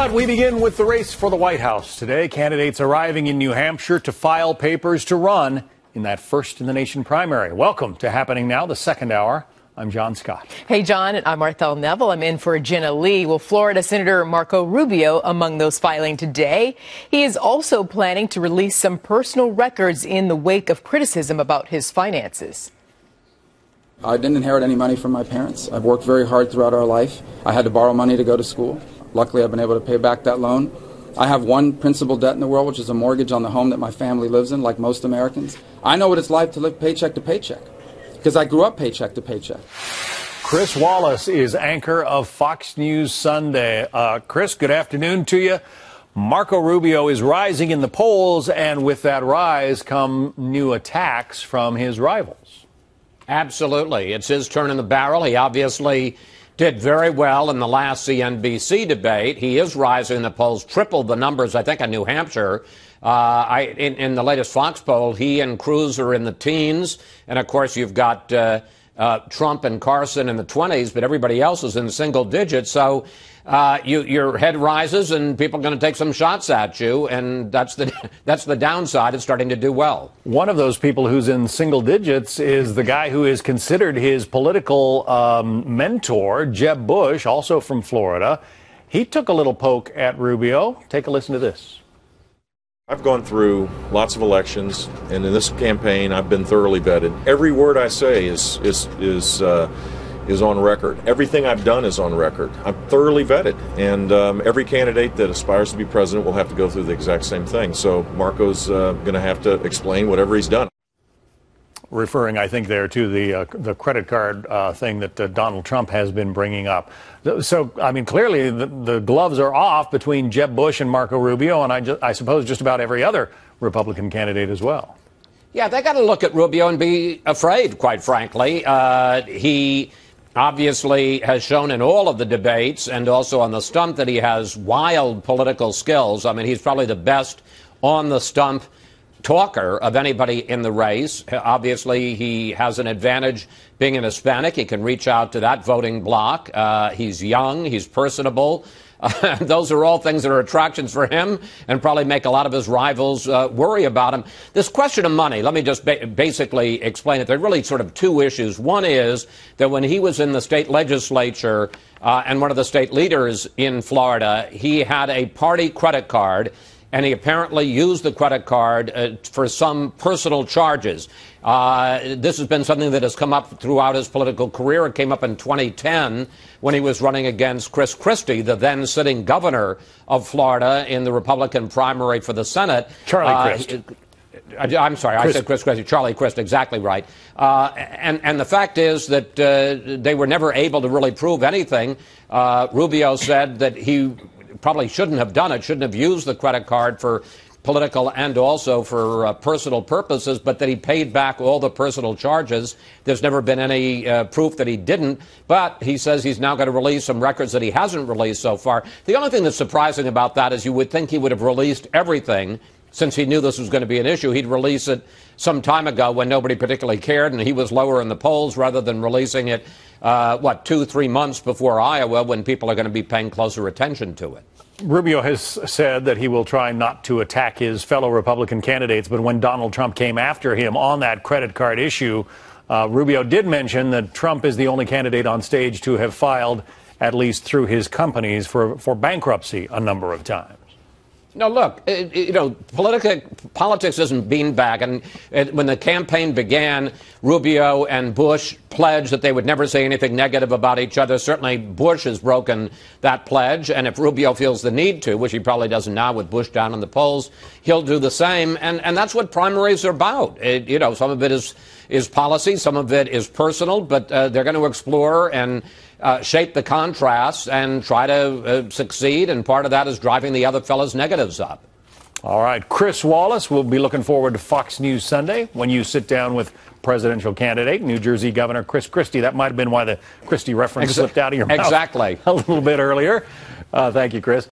But we begin with the race for the White House. Today, candidates arriving in New Hampshire to file papers to run in that first-in-the-nation primary. Welcome to Happening Now, the second hour. I'm John Scott. Hey, John, and I'm Marthel Neville. I'm in for Jenna Lee. Well, Florida Senator Marco Rubio among those filing today. He is also planning to release some personal records in the wake of criticism about his finances. I didn't inherit any money from my parents. I've worked very hard throughout our life. I had to borrow money to go to school. Luckily, I've been able to pay back that loan. I have one principal debt in the world, which is a mortgage on the home that my family lives in, like most Americans. I know what it's like to live paycheck to paycheck, because I grew up paycheck to paycheck. Chris Wallace is anchor of Fox News Sunday. Chris, good afternoon to you. Marco Rubio is rising in the polls, and with that rise come new attacks from his rivals. Absolutely. It's his turn in the barrel. He obviously did very well in the last CNBC debate. He is rising in the polls, tripled the numbers, I think, in New Hampshire. In the latest Fox poll, he and Cruz are in the teens. And, of course, you've got Trump and Carson in the 20s, but everybody else is in single digits. So your head rises and people are going to take some shots at you. And that's the downside of starting to do well. One of those people who's in single digits is the guy who is considered his political mentor, Jeb Bush, also from Florida. He took a little poke at Rubio. Take a listen to this. I've gone through lots of elections, and in this campaign, I've been thoroughly vetted. Every word I say is on record. Everything I've done is on record. I'm thoroughly vetted, and every candidate that aspires to be president will have to go through the exact same thing. So Marco's going to have to explain whatever he's done. Referring, I think, there to the credit card thing that Donald Trump has been bringing up. So, I mean, clearly the gloves are off between Jeb Bush and Marco Rubio, and I suppose just about every other Republican candidate as well. Yeah, they got to look at Rubio and be afraid, quite frankly. He obviously has shown in all of the debates and also on the stump that he has wild political skills. I mean, he's probably the best on the stump talker of anybody in the race. Obviously, he has an advantage being an Hispanic. He can reach out to that voting bloc. He's young. He's personable. Those are all things that are attractions for him and probably make a lot of his rivals worry about him. This question of money, let me just basically explain it. There are really sort of two issues. One is that when he was in the state legislature and one of the state leaders in Florida, he had a party credit card, and he apparently used the credit card for some personal charges. This has been something that has come up throughout his political career. It came up in 2010 when he was running against Chris Christie, the then sitting governor of Florida, in the Republican primary for the Senate. Charlie Crist. I'm sorry, I said Chris Christie. Charlie Crist, exactly right. And the fact is that they were never able to really prove anything. Rubio said that he probably shouldn't have done it, shouldn't have used the credit card for political and also for personal purposes, but that he paid back all the personal charges. There's never been any proof that he didn't, but he says he's now going to release some records that he hasn't released so far. The only thing that's surprising about that is you would think he would have released everything since he knew this was going to be an issue. He'd release it some time ago when nobody particularly cared and he was lower in the polls, rather than releasing it, 2-3 months before Iowa, when people are going to be paying closer attention to it. Rubio has said that he will try not to attack his fellow Republican candidates, but when Donald Trump came after him on that credit card issue, Rubio did mention that Trump is the only candidate on stage to have filed, at least through his companies, for bankruptcy a number of times. No, look, politics isn't beanbag. And when the campaign began, Rubio and Bush pledged that they would never say anything negative about each other. Certainly, Bush has broken that pledge. And if Rubio feels the need to, which he probably doesn't now with Bush down in the polls, he'll do the same. And that's what primaries are about. Some of it is policy, some of it is personal, but they're going to explore and shape the contrasts and try to succeed, and part of that is driving the other fellow's negatives up. All right, Chris Wallace, we'll be looking forward to Fox News Sunday when you sit down with presidential candidate, New Jersey Governor Chris Christie. That might have been why the Christie reference slipped out of your mouth exactly a little bit earlier. Thank you, Chris.